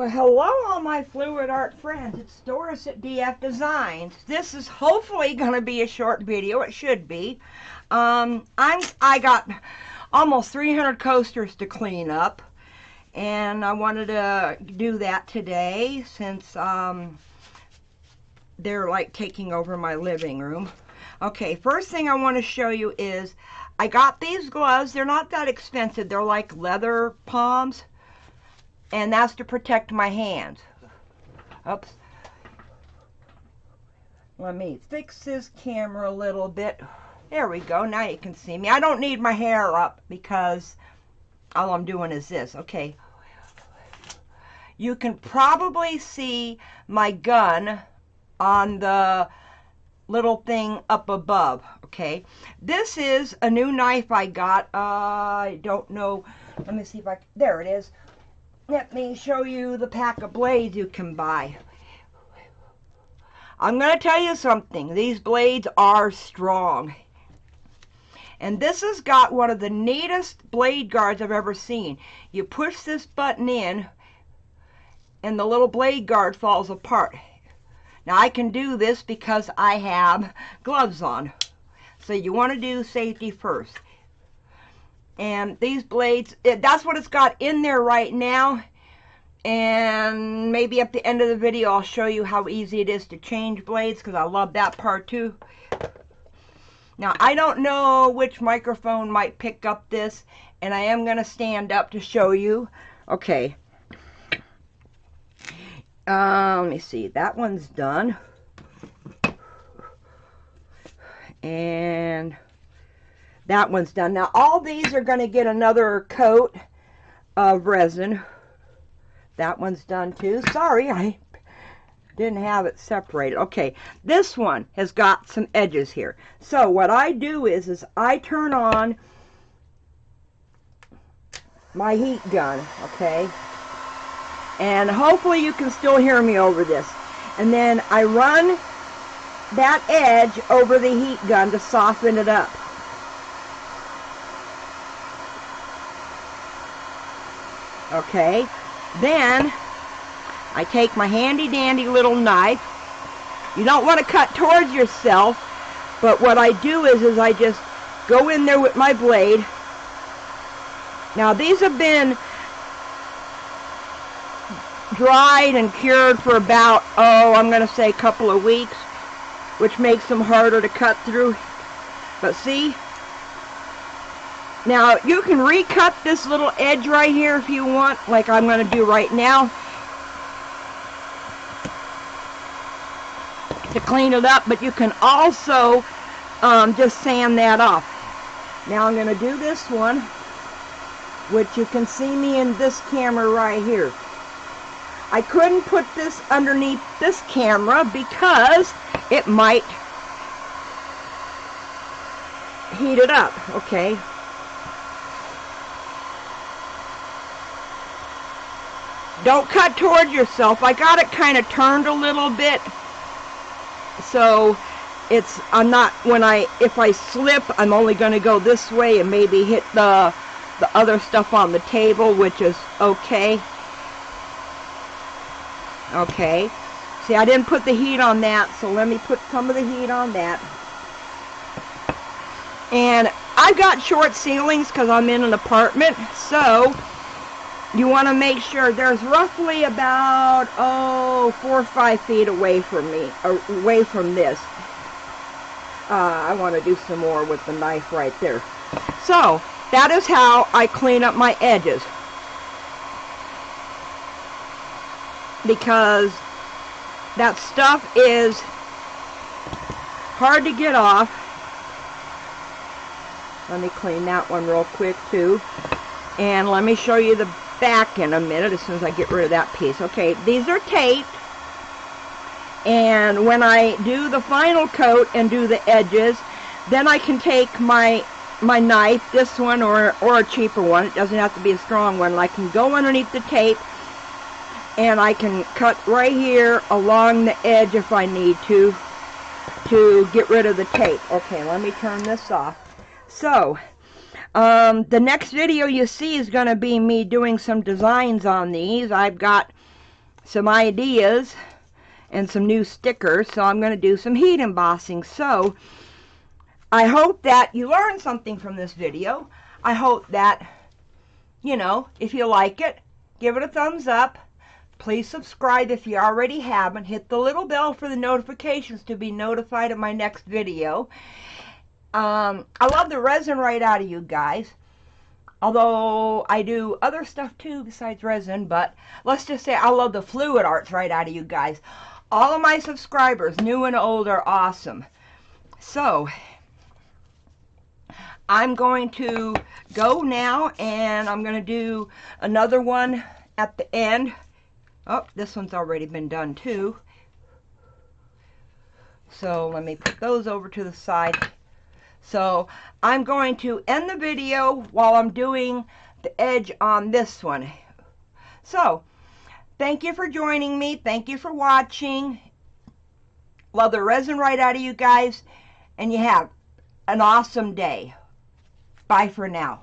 Well, hello all my fluid art friends. It's Doris at DF Designs. This is hopefully going to be a short video. It should be. I got almost 300 coasters to clean up, and I wanted to do that today since they're like taking over my living room. Okay, first thing I want to show you is I got these gloves. They're not that expensive. They're like leather palms. And that's to protect my hands. Oops. Let me fix this camera a little bit. There we go. Now you can see me. I don't need my hair up because all I'm doing is this. Okay. You can probably see my gun on the little thing up above. Okay. This is a new knife I got. I don't know. Let me see if I can. There it is. Let me show you the pack of blades you can buy. I'm going to tell you something. These blades are strong. And this has got one of the neatest blade guards I've ever seen. You push this button in and the little blade guard falls apart. Now I can do this because I have gloves on. So you want to do safety first. And these blades, that's what it's got in there right now. And maybe at the end of the video I'll show you how easy it is to change blades, because I love that part too. Now I don't know which microphone might pick up this, and I am going to stand up to show you. Okay. Let me see. That one's done. And that one's done. Now all these are going to get another coat of resin. That one's done too. Sorry, I didn't have it separated. Okay, this one has got some edges here. So what I do is I turn on my heat gun, okay? And hopefully you can still hear me over this. And then I run that edge over the heat gun to soften it up. Okay, then I take my handy dandy little knife. You don't want to cut towards yourself, but what I do is I just go in there with my blade. Now these have been dried and cured for about, I'm going to say a couple of weeks, which makes them harder to cut through. But see? Now, you can recut this little edge right here if you want, like I'm going to do right now, to clean it up, but you can also just sand that off. Now I'm going to do this one, which you can see me in this camera right here. I couldn't put this underneath this camera because it might heat it up, okay? Don't cut toward yourself. I got it kind of turned a little bit, so it's, if I slip, I'm only going to go this way and maybe hit the other stuff on the table, which is okay. Okay. See, I didn't put the heat on that, so let me put some of the heat on that. And I've got short ceilings because I'm in an apartment, so you want to make sure there's roughly about 4 or 5 feet away from me, away from this. I want to do some more with the knife right there. So that is how I clean up my edges, because that stuff is hard to get off. Let me clean that one real quick too, and let me show you the back in a minute as soon as I get rid of that piece. Okay, these are taped, and when I do the final coat and do the edges, then I can take my knife, this one or a cheaper one, it doesn't have to be a strong one, I can go underneath the tape and I can cut right here along the edge if I need to get rid of the tape. Okay, let me turn this off. So the next video you see is going to be me doing some designs on these. I've got some ideas and some new stickers, so I'm going to do some heat embossing. So I hope that you learned something from this video. I hope that, you know, if you like it, give it a thumbs up. Please subscribe if you already haven't. Hit the little bell for the notifications to be notified of my next video. I love the resin right out of you guys. Although I do other stuff too besides resin, but let's just say I love the fluid arts right out of you guys. All of my subscribers, new and old, are awesome. So I'm going to go now, and I'm going to do another one at the end. Oh, this one's already been done too. So let me put those over to the side. So I'm going to end the video while I'm doing the edge on this one. So thank you for joining me. Thank you for watching. Love the resin right out of you guys. And you have an awesome day. Bye for now.